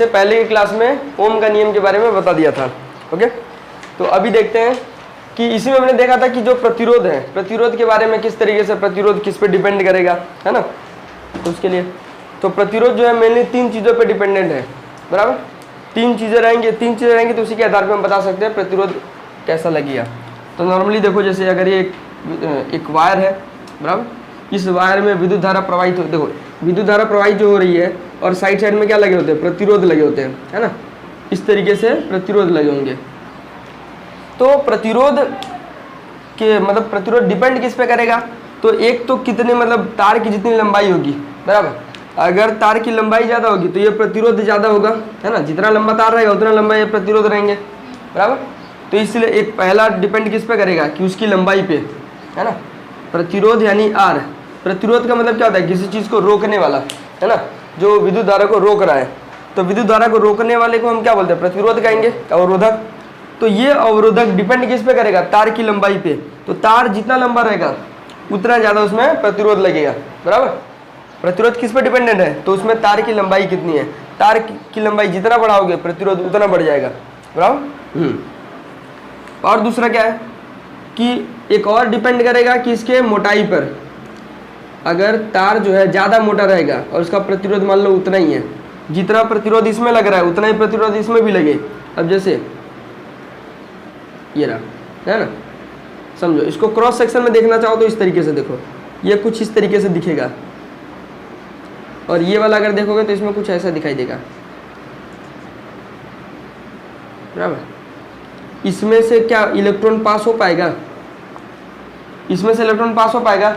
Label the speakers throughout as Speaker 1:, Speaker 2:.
Speaker 1: से पहले की क्लास में ओम का नियम के बारे में बता दिया था। ओके, तो अभी देखते हैं कि इसी में हमने देखा था कि जो प्रतिरोध है, प्रतिरोध के बारे में किस तरीके से प्रतिरोध किस पे डिपेंड करेगा, है ना। तो उसके लिए तो प्रतिरोध जो है मेनली तीन चीज़ों पे डिपेंडेंट है, बराबर। तीन चीज़ें रहेंगी तो उसी के आधार पर हम बता सकते हैं प्रतिरोध कैसा लगेगा। तो नॉर्मली देखो, जैसे अगर ये एक वायर है, बराबर, इस वायर में विद्युत धारा प्रवाहित हो, देखो विद्युत धारा प्रवाहित जो हो रही है और साइड साइड में क्या लगे होते हैं, प्रतिरोध लगे होते हैं, है ना। इस तरीके से प्रतिरोध लगे होंगे। तो प्रतिरोध के मतलब प्रतिरोध डिपेंड किस पे करेगा, तो एक तो कितने मतलब तार की जितनी लंबाई होगी, बराबर। अगर तार की लंबाई ज़्यादा होगी तो ये प्रतिरोध ज़्यादा होगा, है ना। जितना लंबा तार रहेगा उतना लंबा ये प्रतिरोध रहेंगे, बराबर। तो इसलिए एक पहला डिपेंड किस पे करेगा कि उसकी लंबाई पे, है ना। प्रतिरोध यानी आर, प्रतिरोध का मतलब क्या होता है, किसी चीज़ को रोकने वाला, है ना, जो विद्युत धारा को रोक रहा है। तो विद्युत धारा को रोकने वाले को हम क्या बोलते हैं, प्रतिरोध कहेंगे, अवरोधक। तो ये अवरोधक डिपेंड किस पे करेगा, तार की लंबाई पे। तो तार जितना लंबा रहेगा उतना ज़्यादा उसमें प्रतिरोध लगेगा, बराबर। प्रतिरोध किस पे डिपेंडेंट है, तो उसमें तार की लंबाई कितनी है, तार की लंबाई जितना बढ़ाओगे प्रतिरोध उतना बढ़ जाएगा, बराबर। और दूसरा क्या है कि एक और डिपेंड करेगा कि इसके मोटाई पर। अगर तार जो है ज़्यादा मोटा रहेगा और उसका प्रतिरोध मान लो उतना ही है, जितना प्रतिरोध इसमें लग रहा है उतना ही प्रतिरोध इसमें भी लगे। अब जैसे ये रहा, है ना, समझो। इसको क्रॉस सेक्शन में देखना चाहो तो इस तरीके से देखो, ये कुछ इस तरीके से दिखेगा, और ये वाला अगर देखोगे तो इसमें कुछ ऐसा दिखाई देगा, बराबर। इसमें से क्या इलेक्ट्रॉन पास हो पाएगा, इसमें से इलेक्ट्रॉन पास हो पाएगा,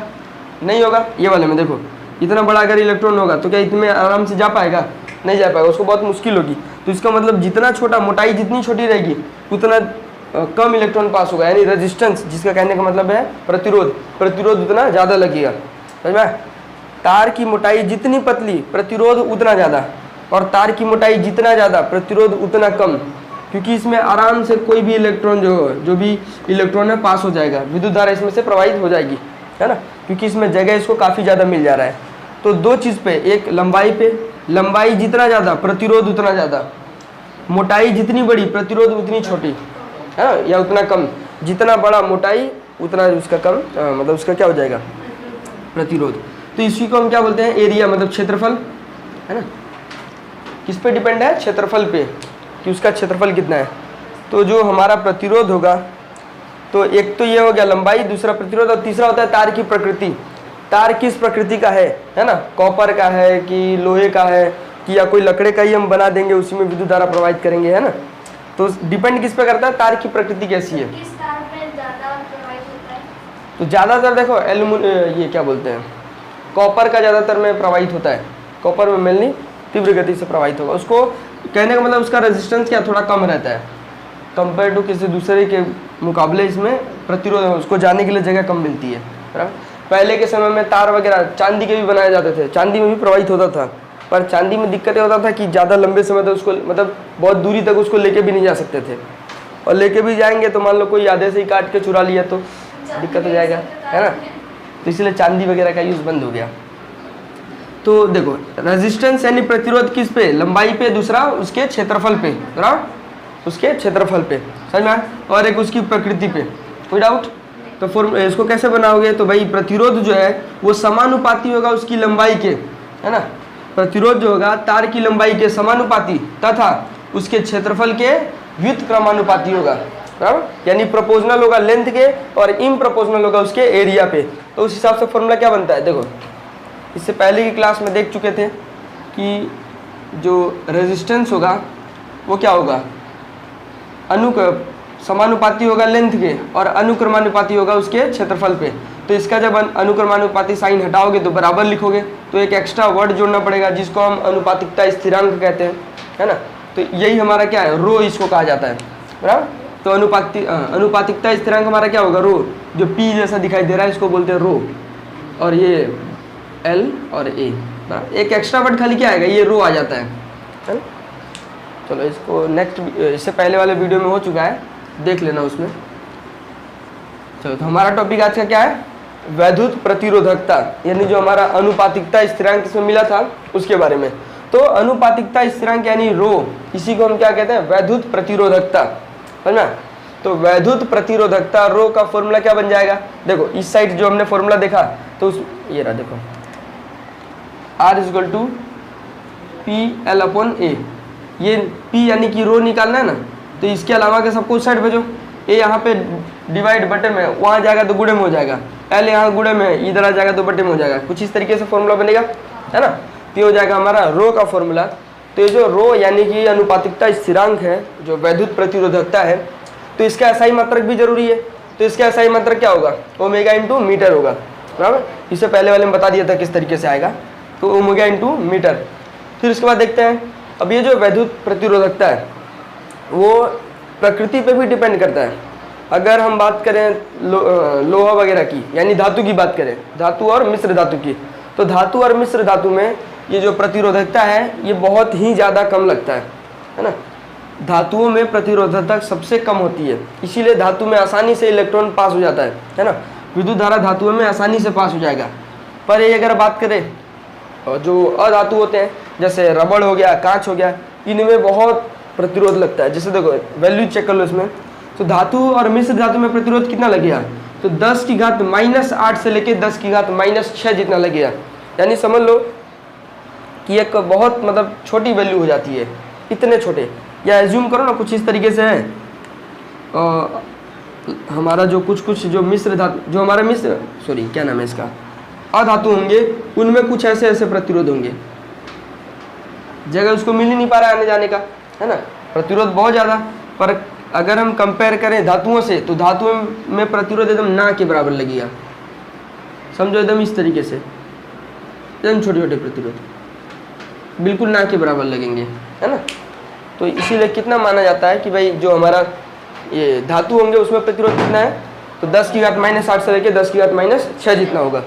Speaker 1: नहीं होगा। ये वाले में देखो, इतना बड़ा अगर इलेक्ट्रॉन होगा तो क्या इसमें आराम से जा पाएगा, नहीं जा पाएगा, उसको बहुत मुश्किल होगी। तो इसका मतलब जितना छोटा, मोटाई जितनी छोटी रहेगी उतना कम इलेक्ट्रॉन पास होगा, यानी रेजिस्टेंस, जिसका कहने का मतलब है प्रतिरोध, प्रतिरोध उतना ज़्यादा लगेगा, समझ में। तार की मोटाई जितनी पतली प्रतिरोध उतना ज़्यादा, और तार की मोटाई जितना ज़्यादा प्रतिरोध उतना कम, क्योंकि इसमें आराम से कोई भी इलेक्ट्रॉन जो भी इलेक्ट्रॉन है पास हो जाएगा, विद्युत धारा इसमें से प्रवाहित हो जाएगी, है ना, क्योंकि इसमें जगह इसको काफ़ी ज़्यादा मिल जा रहा है। तो दो चीज़ पे, एक लंबाई पे, लंबाई जितना ज़्यादा प्रतिरोध उतना ज़्यादा, मोटाई जितनी बड़ी प्रतिरोध उतनी छोटी, है ना, या उतना कम। जितना बड़ा मोटाई उतना उसका कम, मतलब उसका क्या हो जाएगा, प्रतिरोध। तो इसी को हम क्या बोलते हैं, एरिया, मतलब क्षेत्रफल, है ना। किस पे डिपेंड है, क्षेत्रफल पे, कि उसका क्षेत्रफल कितना है। तो जो हमारा प्रतिरोध होगा, तो एक तो ये हो गया लंबाई, दूसरा प्रतिरोध, और तीसरा होता है तार की प्रकृति। तार किस प्रकृति का है ना, कॉपर का है कि लोहे का है, कि या कोई लकड़े का ही हम बना देंगे, उसी में विद्युत धारा प्रवाहित करेंगे, है ना। तो डिपेंड किस पे करता है, तार की प्रकृति कैसी है।
Speaker 2: किस तार पे ज़्यादा प्रवाहित होता है?
Speaker 1: तो ज़्यादातर देखो ये क्या बोलते हैं, कॉपर का ज़्यादातर में प्रवाहित होता है। कॉपर में मेनली तीव्र गति से प्रवाहित होगा। उसको कहने का मतलब उसका रेजिस्टेंस क्या थोड़ा कम रहता है कंपेयर टू किसी दूसरे के मुकाबले। इसमें प्रतिरोध उसको जाने के लिए जगह कम मिलती है, बराबर। पहले के समय में तार वगैरह चांदी के भी बनाए जाते थे, चांदी में भी प्रवाहित होता था, पर चांदी में दिक्कत ये होता था कि ज़्यादा लंबे समय तक उसको, मतलब बहुत दूरी तक उसको लेके भी नहीं जा सकते थे, और लेके भी जाएंगे तो मान लो कोई आधे से ही काट के चुरा लिया तो दिक्कत हो जाएगा, है ना। तो इसलिए चांदी वगैरह का यूज़ बंद हो गया। तो देखो रेजिस्टेंस यानी प्रतिरोध किस पे, लंबाई पे, दूसरा उसके क्षेत्रफल पे, बराबर, उसके क्षेत्रफल पे, समझ में। और एक उसकी प्रकृति पे। कोई डाउट? तो फॉर्म इसको कैसे बनाओगे, तो भाई प्रतिरोध जो है वो समानुपाती होगा उसकी लंबाई के, है ना। प्रतिरोध जो होगा तार की लंबाई के समानुपाती तथा उसके क्षेत्रफल के व्युत्क्रमानुपाती होगा, बराबर, यानी प्रोपोर्शनल होगा लेंथ के और इम्प्रोपोर्शनल होगा उसके एरिया पे। तो उस हिसाब से फॉर्मूला क्या बनता है, देखो इससे पहले की क्लास में देख चुके थे कि जो रेजिस्टेंस होगा वो क्या होगा, समानुपाती होगा लेंथ के और अनुक्रमानुपाती होगा उसके क्षेत्रफल पे। तो इसका जब अनुक्रमानुपाती साइन हटाओगे तो बराबर लिखोगे, तो एक एक्स्ट्रा वर्ड जोड़ना पड़ेगा जिसको हम अनुपातिकता स्थिरांक कहते हैं, है ना। तो यही हमारा क्या है, रो इसको कहा जाता है, बराबर। तो अनुपातिकता स्थिरांक हमारा क्या होगा, रो, जो पी जैसा दिखाई दे रहा है इसको बोलते हैं रो, और ये एल और ए, बराबर। एक एक्स्ट्रा वर्ड खाली क्या आएगा, ये रो आ जाता है ना। चलो इसको नेक्स्ट, इससे पहले वाले वीडियो में हो चुका है, देख लेना उसमें। चलो तो हमारा टॉपिक आज का क्या है, वैद्युत प्रतिरोधकता, यानी जो हमारा अनुपातिकता स्थिरांक इसमें मिला था उसके बारे में। तो अनुपातिकता स्थिरांक यानी रो, इसी को हम क्या कहते हैं, वैद्युत प्रतिरोधकता, है ना। तो वैद्युत प्रतिरोधकता रो का फॉर्मूला क्या बन जाएगा, देखो इस साइड जो हमने फॉर्मूला देखा तो उस ये रहा, देखो R इक्वल टू PL/A, ये P यानी कि रो निकालना है ना, तो इसके अलावा के सबको उस साइड भेजो। ए यहाँ पे डिवाइड बटे में, वहाँ जाएगा तो गुणे में हो जाएगा, L यहाँ गुणे में, इधर आ जाएगा तो बटे में हो जाएगा, कुछ इस तरीके से फॉर्मूला बनेगा, है ना। तो ये हो जाएगा हमारा रो का फॉर्मूला। तो ये जो रो यानी कि अनुपातिकता स्थिरांक है, जो वैद्युत प्रतिरोधकता है, तो इसका एसआई मात्रक भी जरूरी है। तो इसका एसआई मात्रक क्या होगा, ओमेगा इंटू मीटर होगा, बराबर। इसे पहले वाले में बता दिया था किस तरीके से आएगा, तो ओमेगा इंटू मीटर। फिर उसके बाद देखते हैं, अब ये जो वैद्युत प्रतिरोधकता है वो प्रकृति पे भी डिपेंड करता है। अगर हम बात करें लोहा वगैरह की, यानी धातु की बात करें, धातु और मिश्र धातु की, तो धातु और मिश्र धातु में ये जो प्रतिरोधकता है ये बहुत ही ज़्यादा कम लगता है ना। धातुओं में प्रतिरोधकता सबसे कम होती है, इसीलिए धातु में आसानी से इलेक्ट्रॉन पास हो जाता है ना। विद्युत धारा धातुओं में आसानी से पास हो जाएगा। पर ये अगर बात करें जो अधातु होते हैं, जैसे रबड़ हो गया, कांच हो गया, इनमें बहुत प्रतिरोध लगता है। जैसे देखो वैल्यू चेक कर लो इसमें, तो धातु और मिश्र धातु में प्रतिरोध कितना लगेगा, तो 10 की घात -8 से लेके 10 की घात -6 जितना लगेगा। यानी समझ लो कि एक बहुत मतलब छोटी वैल्यू हो जाती है, इतने छोटे। या एज्यूम करो ना कुछ इस तरीके से है, हमारा जो कुछ जो मिश्र धातु, जो हमारा क्या नाम है इसका, अधातु होंगे, उनमें कुछ ऐसे ऐसे प्रतिरोध होंगे, जगह उसको मिल ही नहीं पा रहा है आने जाने का, है ना, प्रतिरोध बहुत ज़्यादा। पर अगर हम कंपेयर करें धातुओं से, तो धातुओं में प्रतिरोध एकदम ना के बराबर लगेगा, समझो एकदम इस तरीके से, एकदम छोटे छोटे प्रतिरोध बिल्कुल ना के बराबर लगेंगे, है ना। तो इसीलिए कितना माना जाता है कि भाई जो हमारा ये धातु होंगे उसमें प्रतिरोध कितना है, तो 10 की घात -8 से लेके 10 की घात -6 जितना होगा,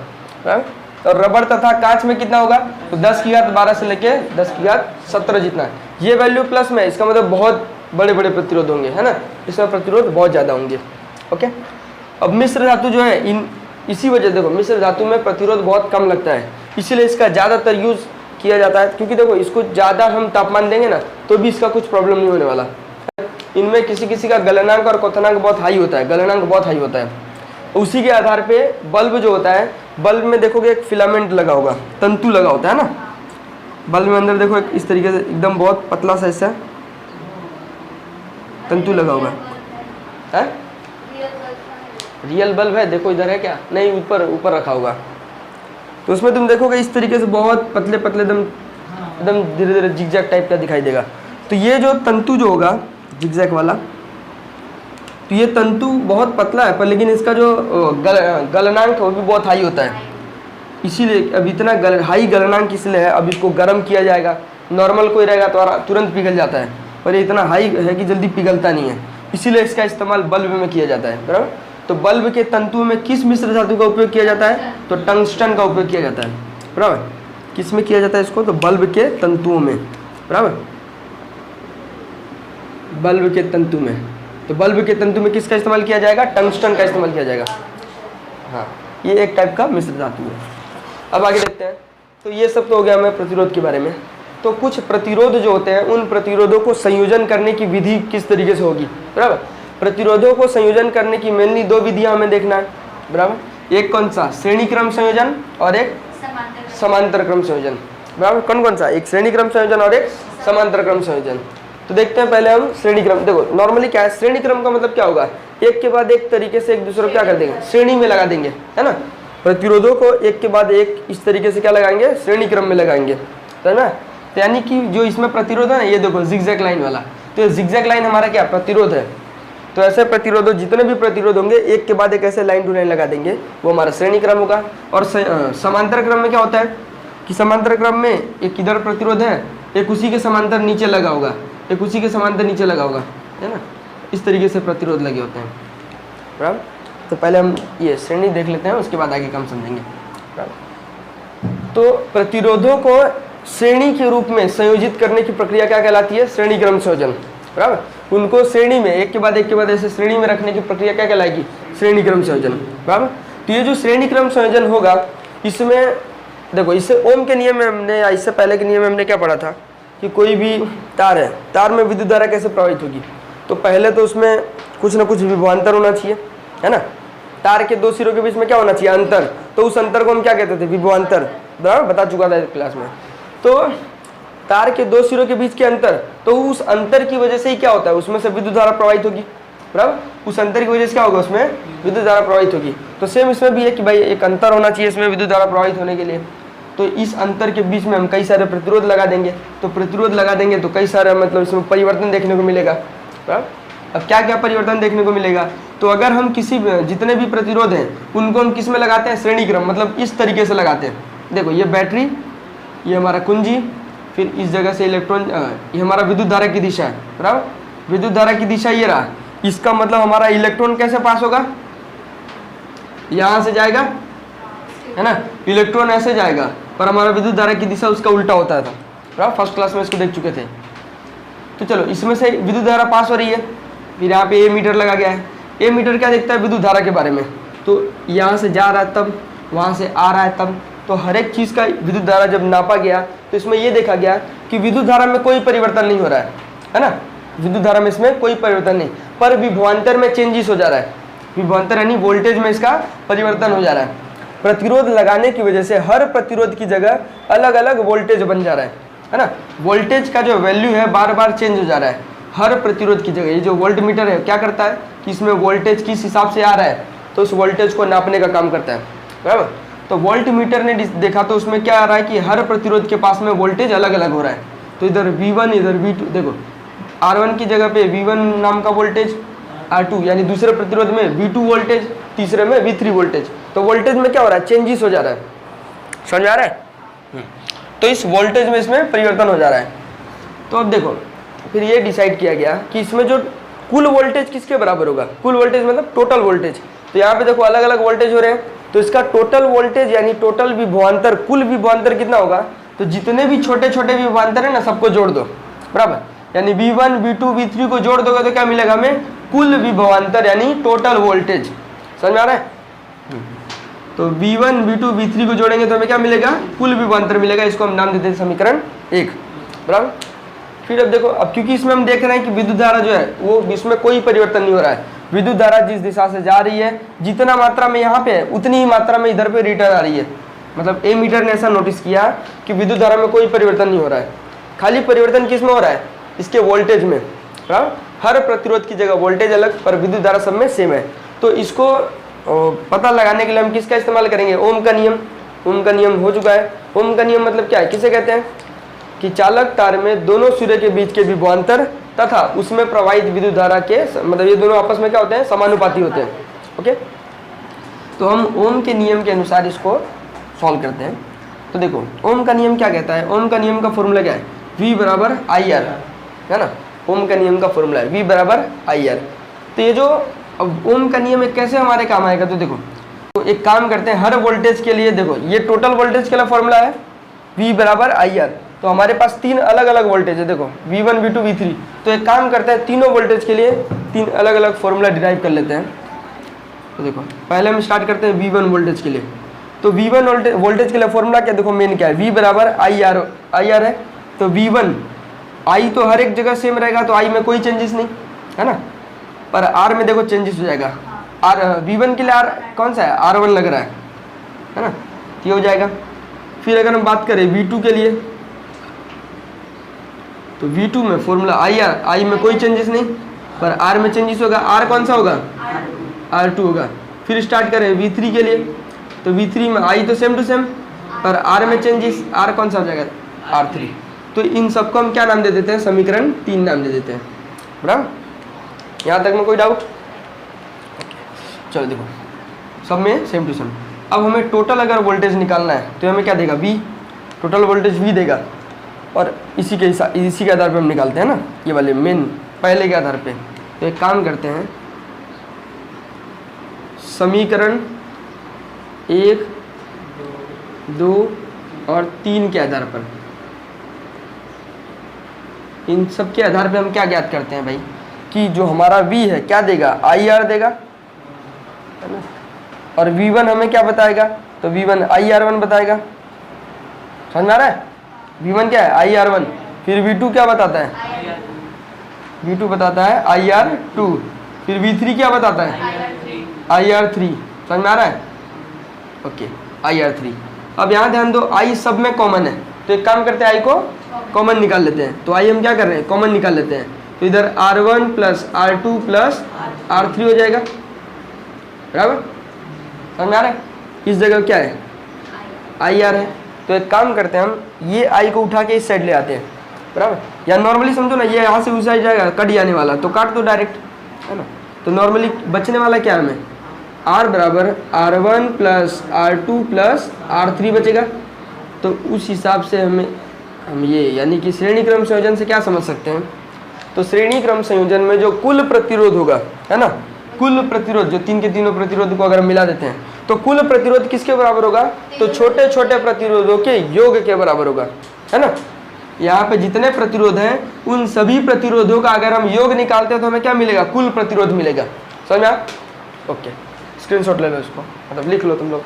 Speaker 1: और रबड़ तथा कांच में कितना होगा, तो 10 की घात 12 से लेके 10 की घात 17 जितना है। ये वैल्यू प्लस में, इसका मतलब बहुत बड़े बड़े प्रतिरोध होंगे, है ना, इसमें प्रतिरोध बहुत ज़्यादा होंगे। ओके, अब मिश्र धातु जो है, इसी वजह देखो मिश्र धातु में प्रतिरोध बहुत कम लगता है, इसीलिए इसका ज़्यादातर यूज़ किया जाता है। क्योंकि देखो इसको ज़्यादा हम तापमान देंगे ना तो भी इसका कुछ प्रॉब्लम नहीं होने वाला। इनमें किसी किसी का गलनांक और क्वथनांक बहुत हाई होता है, गलनांक बहुत हाई होता है। उसी के आधार पे बल्ब जो होता है, बल्ब में देखोगे एक फिलामेंट लगा होगा, तंतु लगा होता है ना, बल्ब में अंदर देखो एक इस तरीके से एकदम बहुत पतला सा ऐसा तंतु लगा होगा है। रियल बल्ब है, देखो इधर है क्या, नहीं ऊपर रखा होगा। तो उसमें तुम देखोगे इस तरीके से बहुत पतले पतले एकदम धीरे धीरे जिगजैग टाइप का दिखाई देगा। तो ये जो तंतु जो होगा जिगजैग वाला, तो ये तंतु बहुत पतला है, पर लेकिन इसका जो गलनांक है वो भी बहुत हाई होता है। इसीलिए अब इतना हाई गलनांक इसलिए है, अब इसको गर्म किया जाएगा, नॉर्मल कोई रहेगा तो तुरंत पिघल जाता है, पर ये इतना हाई है कि जल्दी पिघलता नहीं है, इसीलिए इसका इस्तेमाल बल्ब में किया जाता है, बराबर। तो बल्ब के तंतुओं में किस मिश्र धातु का उपयोग किया जाता है, तो टंगस्टन का उपयोग किया जाता है, बराबर। किस में किया जाता है इसको, तो बल्ब के तंतुओं में, बराबर, बल्ब के तंतु में। तो बल्ब के तंतु में किसका इस्तेमाल किया जाएगा, टंगस्टन का इस्तेमाल किया जाएगा। हाँ, ये एक टाइप का मिश्र धातु है। अब आगे देखते हैं। तो ये सब तो हो गया हमें प्रतिरोध के बारे में। तो कुछ प्रतिरोध जो होते हैं, उन प्रतिरोधों को संयोजन करने की विधि किस तरीके से होगी, बराबर। प्रतिरोधों को संयोजन करने की मेनली 2 विधियां हमें देखना है, बराबर। एक कौन सा, श्रेणी क्रम संयोजन, और एक समांतर क्रम संयोजन, बराबर। कौन सा, एक श्रेणी क्रम संयोजन और एक समांतर क्रम संयोजन। तो देखते हैं पहले हम श्रेणी क्रम। देखो नॉर्मली क्या है, श्रेणी क्रम का मतलब क्या होगा, एक के बाद एक तरीके से एक दूसरे को क्या कर देंगे, श्रेणी में लगा देंगे, है ना। प्रतिरोधों को एक के बाद एक इस तरीके से क्या लगाएंगे, श्रेणी क्रम में लगाएंगे, है ना। तो यानी कि जो इसमें प्रतिरोध है ना, ये देखो जिगजैग लाइन वाला, तो ये जिगजैग लाइन हमारा क्या प्रतिरोध है। तो ऐसे प्रतिरोध जितने भी प्रतिरोध होंगे एक के बाद एक ऐसे लाइन टू लाइन लगा देंगे, वो हमारा श्रेणी क्रम होगा। और समांतर क्रम में क्या होता है कि समांतर क्रम में एक इधर प्रतिरोध है, एक उसी के समांतर नीचे लगा होगा, एक उसी के समांतर नीचे लगा होगा, है ना। इस तरीके से प्रतिरोध लगे होते हैं, बराबर। तो पहले हम ये श्रेणी देख लेते हैं, उसके बाद आगे हम समझेंगे, बराबर। तो प्रतिरोधों को श्रेणी के रूप में संयोजित करने की प्रक्रिया क्या कहलाती है, श्रेणी क्रम संयोजन, बराबर। उनको श्रेणी में एक के बाद ऐसे श्रेणी में रखने की प्रक्रिया क्या कहलाएगी, श्रेणी क्रम संयोजन, बराबर। तो ये जो श्रेणी क्रम संयोजन होगा, इसमें देखो इससे ओम के नियम में हमने या इससे पहले के नियम में हमने क्या पढ़ा था कि कोई भी तार है, तार में विद्युत धारा कैसे प्रवाहित होगी। तो पहले तो उसमें कुछ ना कुछ विभवांतर होना चाहिए, है ना। तार के दो सिरों के बीच में क्या होना चाहिए, अंतर। तो उस अंतर को हम क्या कहते थे, विभवांतर, बता चुका था क्लास में। तो तार के दो सिरों के बीच के अंतर, तो उस अंतर की वजह से ही क्या होता है, उसमें से विद्युत धारा प्रवाहित होगी, बराबर। उस अंतर की वजह से क्या होगा, उसमें विद्युत धारा प्रवाहित होगी। तो सेम इसमें भी है कि भाई एक अंतर होना चाहिए इसमें विद्युत धारा प्रवाहित होने के लिए। तो इस अंतर के बीच में हम कई सारे प्रतिरोध लगा देंगे। तो प्रतिरोध लगा देंगे तो कई सारे मतलब इसमें परिवर्तन देखने को मिलेगा, बराबर। अब क्या क्या परिवर्तन देखने को मिलेगा, तो अगर हम किसी जितने भी प्रतिरोध हैं उनको हम किस में लगाते हैं, श्रेणी क्रम, मतलब इस तरीके से लगाते हैं। देखो ये बैटरी, ये हमारा कुंजी, फिर इस जगह से इलेक्ट्रॉन, ये हमारा विद्युत धारा की दिशा है, बराबर। विद्युत धारा की दिशा ये रहा, इसका मतलब हमारा इलेक्ट्रॉन कैसे पास होगा, यहाँ से जाएगा, है ना। इलेक्ट्रॉन ऐसे जाएगा, पर हमारा विद्युत धारा की दिशा उसका उल्टा होता था, बराबर। फर्स्ट क्लास में इसको देख चुके थे। तो चलो इसमें से विद्युत धारा पास हो रही है, फिर यहाँ पे ए मीटर लगा गया है। ए मीटर क्या देखता है, विद्युत धारा के बारे में। तो यहाँ से जा रहा है तब, वहाँ से आ रहा है तब, तो हर एक चीज़ का विद्युत धारा जब नापा गया तो इसमें ये देखा गया कि विद्युत धारा में कोई परिवर्तन नहीं हो रहा है ना। विद्युत धारा में इसमें कोई परिवर्तन नहीं, पर विभवांतर में चेंजेस हो जा रहा है। विभवांतर यानी वोल्टेज में इसका परिवर्तन हो जा रहा है। प्रतिरोध लगाने की वजह से हर प्रतिरोध की जगह अलग अलग वोल्टेज बन जा रहा है ना। वोल्टेज का जो वैल्यू है बार बार चेंज हो जा रहा है हर प्रतिरोध की जगह। ये जो वोल्ट मीटर है क्या करता है कि इसमें वोल्टेज किस हिसाब से आ रहा है, तो उस वोल्टेज को नापने का काम करता है, बराबर। तो वोल्ट मीटर ने देखा तो उसमें क्या आ रहा है कि हर प्रतिरोध के पास में वोल्टेज अलग अलग हो रहा है। तो इधर V1 इधर V2, देखो R1 की जगह पे V1 नाम का वोल्टेज, R2 यानी दूसरे प्रतिरोध में V2 वोल्टेज, तीसरे में V3 वोल्टेज। तो वोल्टेज में क्या हो रहा है, चेंजेस हो जा रहा है, समझ आ रहा है। तो इस वोल्टेज में इसमें परिवर्तन हो जा रहा है। तो अब देखो फिर ये डिसाइड किया गया कि इसमें जो कुल वोल्टेज किसके बराबर होगा, कुल वोल्टेज मतलब टोटल वोल्टेज। तो यहाँ पे देखो अलग अलग वोल्टेज हो रहे हैं, तो इसका टोटल वोल्टेज यानी टोटल विभवांतर, कुल विभवांतर कितना होगा, तो जितने भी छोटे छोटे विभवांतर है ना सबको जोड़ दो, बराबर। यानी V1 V2 V3 को जोड़ दोगे तो क्या मिलेगा हमें, कुल विभवांतर यानी टोटल वोल्टेज। समझ में आ रहा है। तो V1 V2 V3 को जोड़ेंगे तो हमें क्या मिलेगा, कुल विभवांतर मिलेगा। इसको हम नाम देते हैं समीकरण 1, बराबर। फिर अब देखो, अब क्योंकि इसमें हम देख रहे हैं कि विद्युत धारा जो है वो इसमें कोई परिवर्तन नहीं हो रहा है। विद्युत धारा जिस दिशा से जा रही है, जितना मात्रा में यहाँ पे है उतनी ही मात्रा में इधर पे रिटर्न आ रही है। मतलब ए मीटर ने ऐसा नोटिस किया कि विद्युत धारा में कोई परिवर्तन नहीं हो रहा है, खाली परिवर्तन किस में हो रहा है, इसके वोल्टेज में। हर प्रतिरोध की जगह वोल्टेज अलग, पर विद्युत धारा सब में सेम है। तो इसको पता लगाने के लिए हम किसका इस्तेमाल करेंगे, ओम का नियम। ओम का नियम हो चुका है। ओम का नियम मतलब क्या है, किसे कहते हैं कि चालक तार में दोनों सिरे के बीच के विभवांतर तथा उसमें प्रवाहित विद्युत धारा के मतलब ये दोनों आपस में क्या होते हैं, समानुपाती होते हैं। ओके, तो हम ओम के नियम के अनुसार इसको सॉल्व करते हैं। तो देखो ओम का नियम क्या कहता है, ओम का नियम का फॉर्मूला क्या है, V बराबर IR, है ना। ओम का नियम का फॉर्मूला है V बराबर IR। तो ये जो अब ओम का नियम है कैसे हमारे काम आएगा, तो देखो तो एक काम करते हैं, हर वोल्टेज के लिए देखो ये टोटल वोल्टेज के लिए फॉर्मूला है V बराबर IR। तो हमारे पास तीन अलग अलग वोल्टेज है, देखो V1 V2 V3। तो एक काम करते हैं, तीनों वोल्टेज के लिए तीन अलग अलग फॉर्मूला डिराइव कर लेते हैं। तो देखो पहले हम स्टार्ट करते हैं V1 वोल्टेज के लिए। तो V1 वोल्टेज के लिए फॉर्मूला क्या, देखो मेन क्या है, V बराबर IR है। तो V1 I तो हर एक जगह सेम रहेगा, तो I में कोई चेंजेस नहीं, है ना। पर R में देखो चेंजेस हो जाएगा। V1 के लिए R कौन सा है, R1 लग रहा है ना, ये हो जाएगा। फिर अगर हम बात करें V2 के लिए, तो V2 में फॉर्मूला IR, I में कोई चेंजेस नहीं, पर R में चेंजेस होगा। R कौन सा होगा, R2 होगा। फिर स्टार्ट करें V3 के लिए, तो V3 में I तो सेम टू सेम, पर R में चेंजेस, R कौन सा हो जाएगा, R3। तो इन सबको हम क्या नाम दे देते हैं, समीकरण 3 नाम दे देते हैं, बराबर। यहाँ तक में कोई डाउट, चलो देखो सब में सेम टू सेम। अब हमें टोटल अगर वोल्टेज निकालना है तो हमें क्या देगा, V, टोटल वोल्टेज V देगा। और इसी के आधार पे हम निकालते हैं ना, ये वाले मेन पहले के आधार पे। तो एक काम करते हैं, समीकरण 1, 2 और 3 के आधार पर, इन सब के आधार पे हम क्या ज्ञात करते हैं भाई, कि जो हमारा V है क्या देगा, IR देगा, है ना। और V1 हमें क्या बताएगा, तो V1 IR1 बताएगा, समझ में आ रहा है? V1 क्या है? IR1। फिर V2 क्या बताता है? V2 बताता है IR2। फिर V3 क्या बताता है? IR3। समझ में आ रहा है? Okay, IR3। अब यहाँ ध्यान दो, I सब में कॉमन है, तो एक काम करते हैं I को कॉमन निकाल लेते हैं। तो I हम क्या कर रहे हैं? कॉमन निकाल लेते हैं। तो इधर R1 plus R2 plus R3 हो जाएगा, बराबर? समझ में आ रहा है? इस जगह क्या है? IR है। तो एक काम करते हैं, हम ये I को उठा के इस साइड ले आते हैं, बराबर? या नॉर्मली समझो ना, ये यहाँ से उस साइड जाएगा, कट जाने वाला, तो काट दो डायरेक्ट, है ना? तो नॉर्मली बचने वाला क्या है हमें? R बराबर R1 plus R2 plus R3 बचेगा। तो उस हिसाब से हम ये यानी कि श्रेणी क्रम संयोजन से क्या समझ सकते हैं? तो श्रेणी क्रम संयोजन में जो कुल प्रतिरोध होगा, है ना, कुल प्रतिरोध जो तीन के तीनों प्रतिरोध को अगर हम मिला देते हैं तो कुल प्रतिरोध किसके बराबर होगा? तो छोटे छोटे प्रतिरोधों के योग के बराबर होगा, है ना? यहाँ पे जितने प्रतिरोध हैं उन सभी प्रतिरोधों का अगर हम योग निकालते हैं तो हमें क्या मिलेगा? कुल प्रतिरोध मिलेगा। समझ में? ओके, स्क्रीनशॉट ले लो इसको, मतलब लिख लो तुम लोग।